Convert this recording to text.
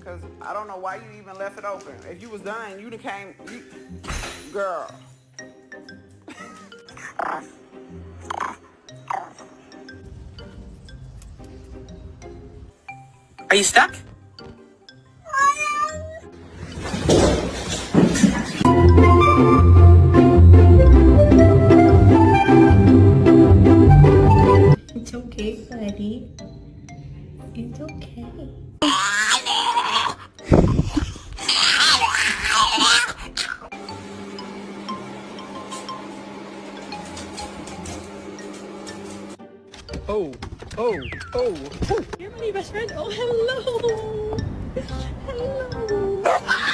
Cause I don't know why you even left it open. If you was done, you'd have came. Girl. Are you stuck? It's okay, buddy. It's okay. Oh, oh, oh. You're my best friend. Oh, hello. Hello.